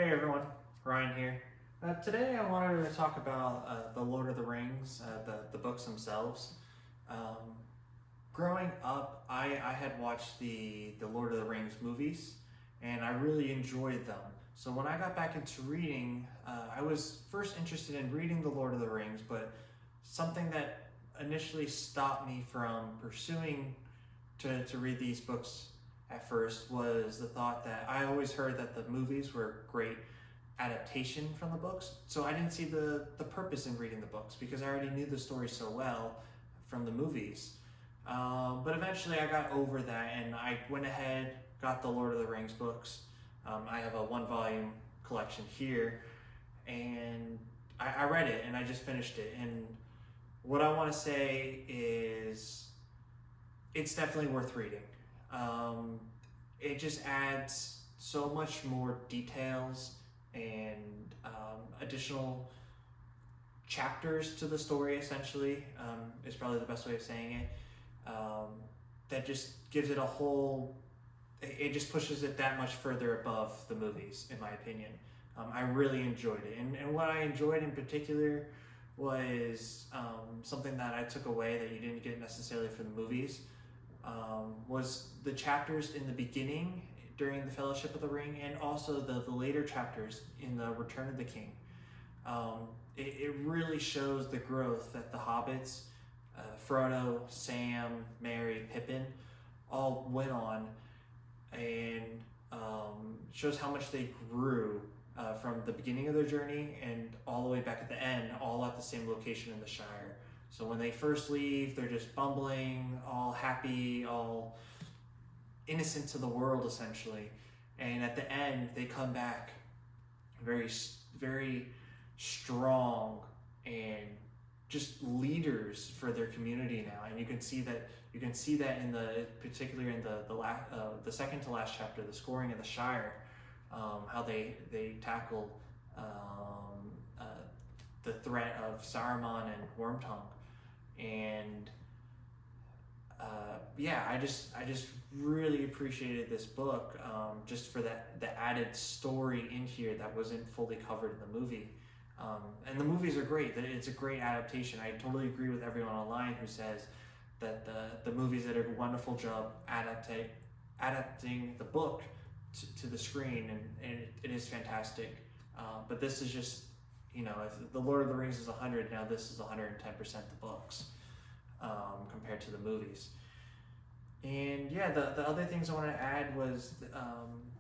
Hey everyone, Ryan here. Today I wanted to talk about the Lord of the Rings, the books themselves. Um, Growing up, I had watched the Lord of the Rings movies, and I really enjoyed them. So when I got back into reading, I was first interested in reading the Lord of the Rings, but something that initially stopped me from pursuing to read these books at first was the thought that I always heard that the movies were great adaptation from the books. So I didn't see the purpose in reading the books because I already knew the story so well from the movies. But eventually I got over that and I went ahead, got the Lord of the Rings books. I have a one volume collection here and I read it and I just finished it. And what I want to say is it's definitely worth reading. Um, it just adds so much more details and additional chapters to the story, essentially, is probably the best way of saying it. That just gives it a whole, it just pushes it that much further above the movies, in my opinion. I really enjoyed it. And what I enjoyed in particular was something that I took away that you didn't get necessarily from the movies was the chapters in the beginning during the Fellowship of the Ring and also the later chapters in the Return of the King. It really shows the growth that the hobbits, Frodo, Sam, Merry, Pippin, all went on and shows how much they grew from the beginning of their journey and all the way back at the end, all at the same location in the Shire. So when they first leave, they're just bumbling, all happy, all innocent to the world, essentially. And at the end, they come back very, very strong and just leaders for their community now. And you can see that. You can see that in particularly in the second to last chapter, the scoring of the Shire, how they tackle the threat of Saruman and Wormtongue. And yeah, I just really appreciated this book just for the added story in here that wasn't fully covered in the movie. And the movies are great. It's a great adaptation. I totally agree with everyone online who says that the movies did a wonderful job adapting the book to the screen, and it is fantastic. But this is just, if the Lord of the Rings is 100, now this is 110% the books compared to the movies. And yeah, the other things I wanted to add was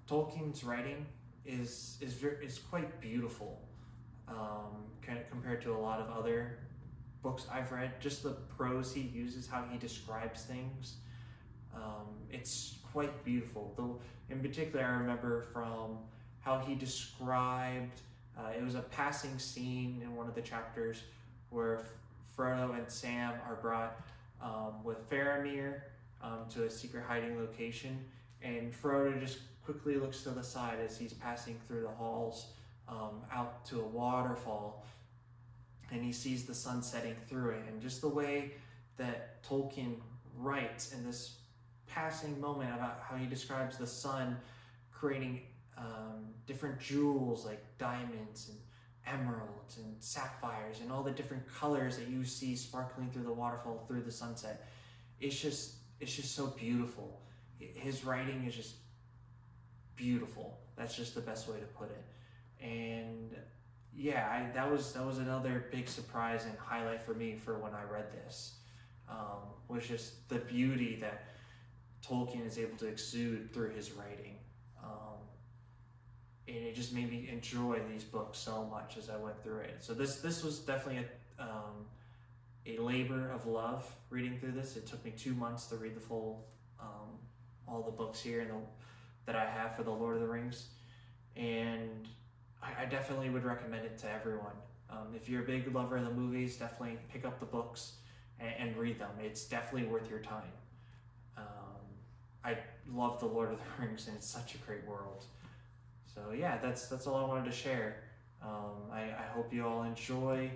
Tolkien's writing is quite beautiful compared to a lot of other books I've read. Just the prose he uses, how he describes things, it's quite beautiful. Though in particular, I remember from how he described. It was a passing scene in one of the chapters where Frodo and Sam are brought with Faramir to a secret hiding location, and Frodo just quickly looks to the side as he's passing through the halls out to a waterfall, and he sees the sun setting through it. And just the way that Tolkien writes in this passing moment about how he describes the sun creating different jewels like diamonds and emeralds and sapphires and all the different colors that you see sparkling through the waterfall through the sunset. It's just so beautiful. His writing is just beautiful. That's just the best way to put it. And yeah, that was another big surprise and highlight for me for when I read this. Was just the beauty that Tolkien is able to exude through his writing. And it just made me enjoy these books so much as I went through it. So this was definitely a labor of love reading through this. It took me 2 months to read the full, all the books here that I have for the Lord of the Rings. And I definitely would recommend it to everyone. If you're a big lover of the movies, definitely pick up the books and read them. It's definitely worth your time. I love the Lord of the Rings, and it's such a great world. So yeah, that's all I wanted to share. I hope you all enjoy,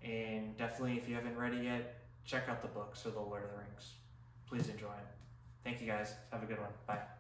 and definitely if you haven't read it yet, check out the books for the Lord of the Rings. Please enjoy it. Thank you guys. Have a good one. Bye.